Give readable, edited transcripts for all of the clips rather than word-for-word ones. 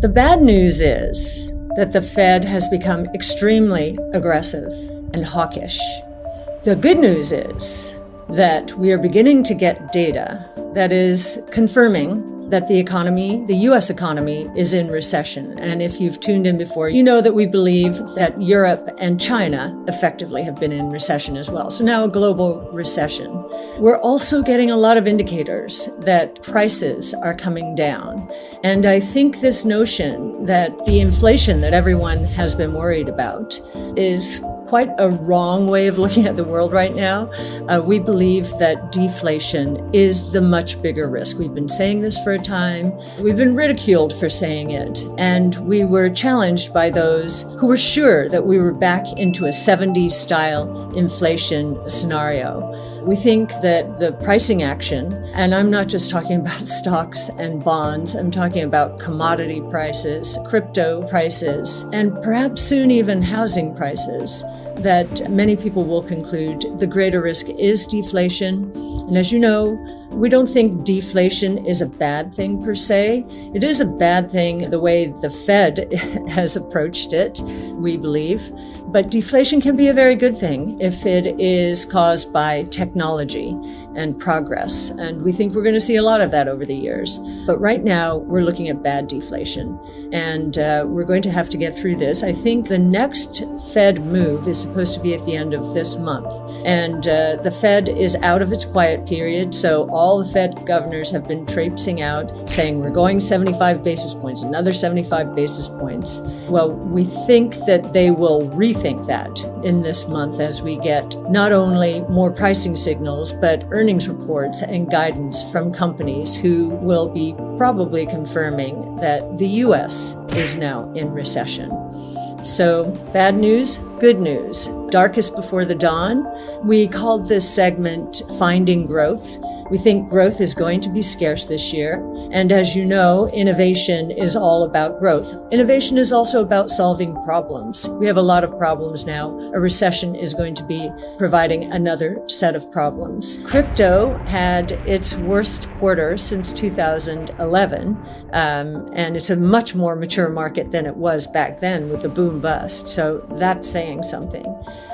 The bad news is that the Fed has become extremely aggressive and hawkish. The good news is that we are beginning to get data that is confirming that the economy, the U.S. economy, is in recession. And if you've tuned in before, you know that we believe that Europe and China effectively have been in recession as well. So now a global recession. We're also getting a lot of indicators that prices are coming down. And I think this notion that the inflation that everyone has been worried about is quite a wrong way of looking at the world right now. We believe that deflation is the much bigger risk. We've been saying this for a time. We've been ridiculed for saying it. And we were challenged by those who were sure that we were back into a 70s style inflation scenario. We think that the pricing action, and I'm not just talking about stocks and bonds, I'm talking about commodity prices, crypto prices, and perhaps soon even housing prices, that many people will conclude the greater risk is deflation. And as you know, we don't think deflation is a bad thing per se. It is a bad thing the way the Fed has approached it, we believe. But deflation can be a very good thing if it is caused by technology and progress. And we think we're going to see a lot of that over the years. But right now, we're looking at bad deflation. And we're going to have to get through this. I think the next Fed move is supposed to be at the end of this month. And the Fed is out of its quiet period. So all the Fed governors have been traipsing out saying we're going 75 basis points, another 75 basis points. Well, we think that they will rethink that in this month as we get not only more pricing signals, but earnings reports and guidance from companies who will be probably confirming that the U.S. is now in recession. So bad news, good news. Darkest before the dawn. We called this segment Finding Growth. We think growth is going to be scarce this year. And as you know, innovation is all about growth. Innovation is also about solving problems. We have a lot of problems now. A recession is going to be providing another set of problems. Crypto had its worst quarter since 2011. And it's a much more mature market than it was back then with the boom bust. So that's saying something.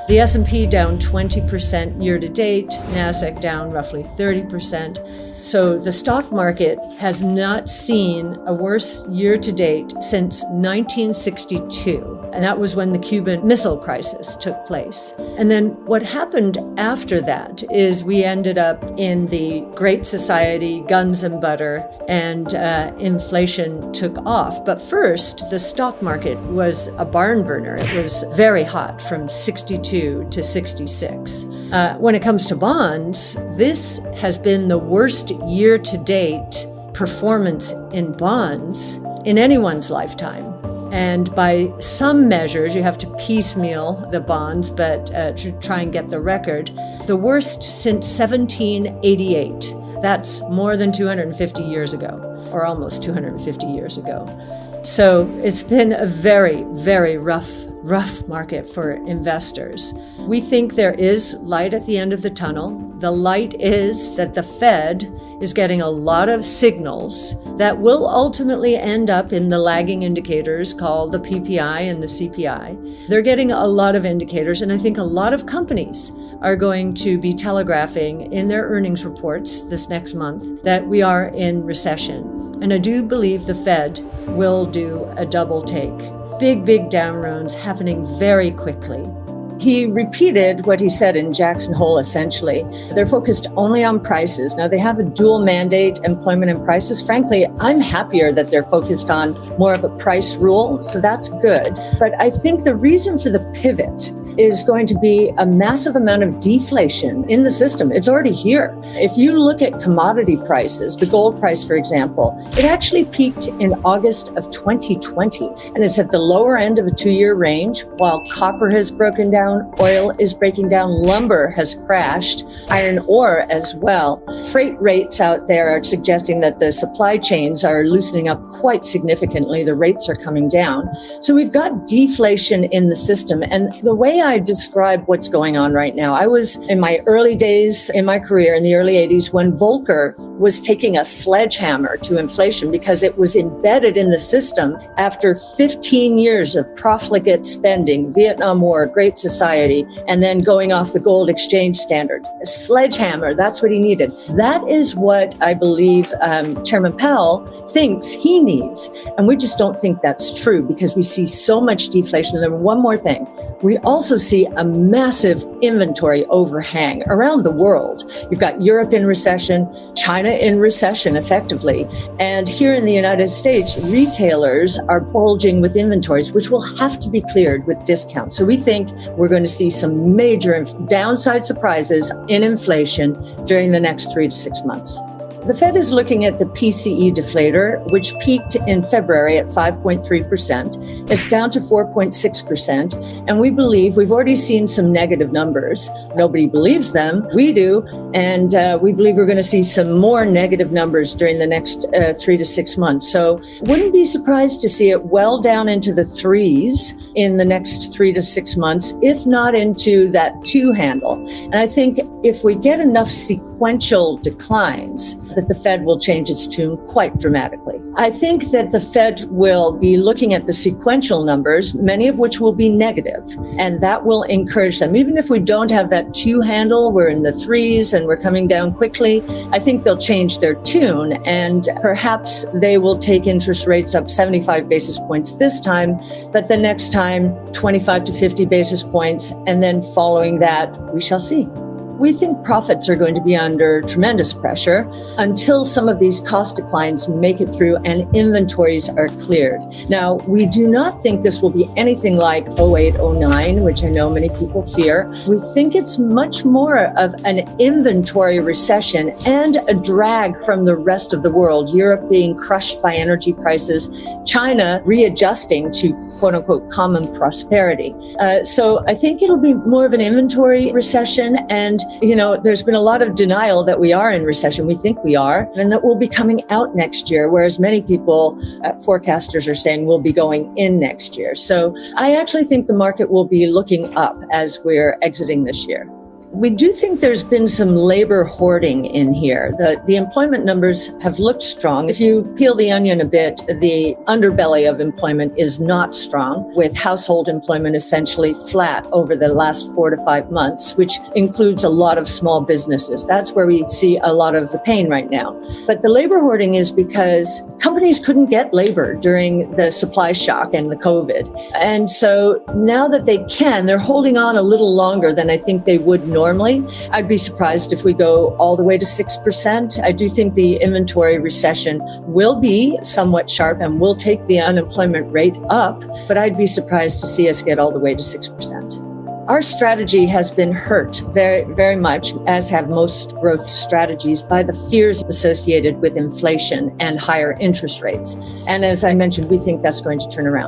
The S&P down 20% year to date, NASDAQ down roughly 30%. So the stock market has not seen a worse year to date since 1962. And that was when the Cuban Missile Crisis took place. And then what happened after that is we ended up in the Great Society, guns and butter, and inflation took off. But first, the stock market was a barn burner. It was very hot from 62 to 66. When it comes to bonds, this has been the worst year-to-date performance in bonds in anyone's lifetime. And by some measures, you have to piecemeal the bonds, but to try and get the record, the worst since 1788. That's more than 250 years ago, or almost 250 years ago. So it's been a very, very rough market for investors. We think there is light at the end of the tunnel. The light is that the Fed is getting a lot of signals that will ultimately end up in the lagging indicators called the PPI and the CPI. They're getting a lot of indicators, and I think a lot of companies are going to be telegraphing in their earnings reports this next month that we are in recession. And I do believe the Fed will do a double take. Big down rounds happening very quickly. He repeated what he said in Jackson Hole, essentially. They're focused only on prices. Now, they have a dual mandate, employment and prices. Frankly, I'm happier that they're focused on more of a price rule, so that's good. But I think the reason for the pivot is going to be a massive amount of deflation in the system. It's already here. If you look at commodity prices, the gold price, for example, it actually peaked in August of 2020, and it's at the lower end of a 2-year range, while copper has broken down, oil is breaking down, lumber has crashed, iron ore as well. Freight rates out there are suggesting that the supply chains are loosening up quite significantly. The rates are coming down. So we've got deflation in the system, and the way way I describe what's going on right now, I was in my early days in my career in the early 80s when Volcker was taking a sledgehammer to inflation because it was embedded in the system after 15 years of profligate spending, Vietnam War, Great Society, and then going off the gold exchange standard. A sledgehammer, that's what he needed. That is what I believe Chairman Powell thinks he needs. And we just don't think that's true because we see so much deflation. And then one more thing, we also see a massive inventory overhang around the world. You've got Europe in recession, China in recession effectively. And here in the United States, retailers are bulging with inventories, which will have to be cleared with discounts. So we think we're going to see some major downside surprises in inflation during the next 3 to 6 months. The Fed is looking at the PCE deflator, which peaked in February at 5.3%. It's down to 4.6%. And we believe we've already seen some negative numbers. Nobody believes them. We do. And we believe we're going to see some more negative numbers during the next 3 to 6 months. So wouldn't be surprised to see it well down into the threes in the next 3 to 6 months, if not into that 2 handle. And I think if we get enough sequential declines, that the Fed will change its tune quite dramatically. I think that the Fed will be looking at the sequential numbers, many of which will be negative, and that will encourage them. Even if we don't have that 2 handle, we're in the threes and we're coming down quickly, I think they'll change their tune and perhaps they will take interest rates up 75 basis points this time, but the next time 25 to 50 basis points, and then following that, we shall see. We think profits are going to be under tremendous pressure until some of these cost declines make it through and inventories are cleared. Now, we do not think this will be anything like 08, 09, which I know many people fear. We think it's much more of an inventory recession and a drag from the rest of the world, Europe being crushed by energy prices, China readjusting to quote unquote common prosperity. So I think it'll be more of an inventory recession, and there's been a lot of denial that we are in recession. We think we are, and that we'll be coming out next year, whereas many people, forecasters are saying we'll be going in next year. So I actually think the market will be looking up as we're exiting this year. We do think there's been some labor hoarding in here. The employment numbers have looked strong. If you peel the onion a bit, the underbelly of employment is not strong, with household employment essentially flat over the last 4 to 5 months, which includes a lot of small businesses. That's where we see a lot of the pain right now. But the labor hoarding is because companies couldn't get labor during the supply shock and the COVID. And so now that they can, they're holding on a little longer than I think they would normally. I'd be surprised if we go all the way to 6%. I do think the inventory recession will be somewhat sharp and will take the unemployment rate up, but I'd be surprised to see us get all the way to 6%. Our strategy has been hurt very, very much, as have most growth strategies, by the fears associated with inflation and higher interest rates. And as I mentioned, we think that's going to turn around.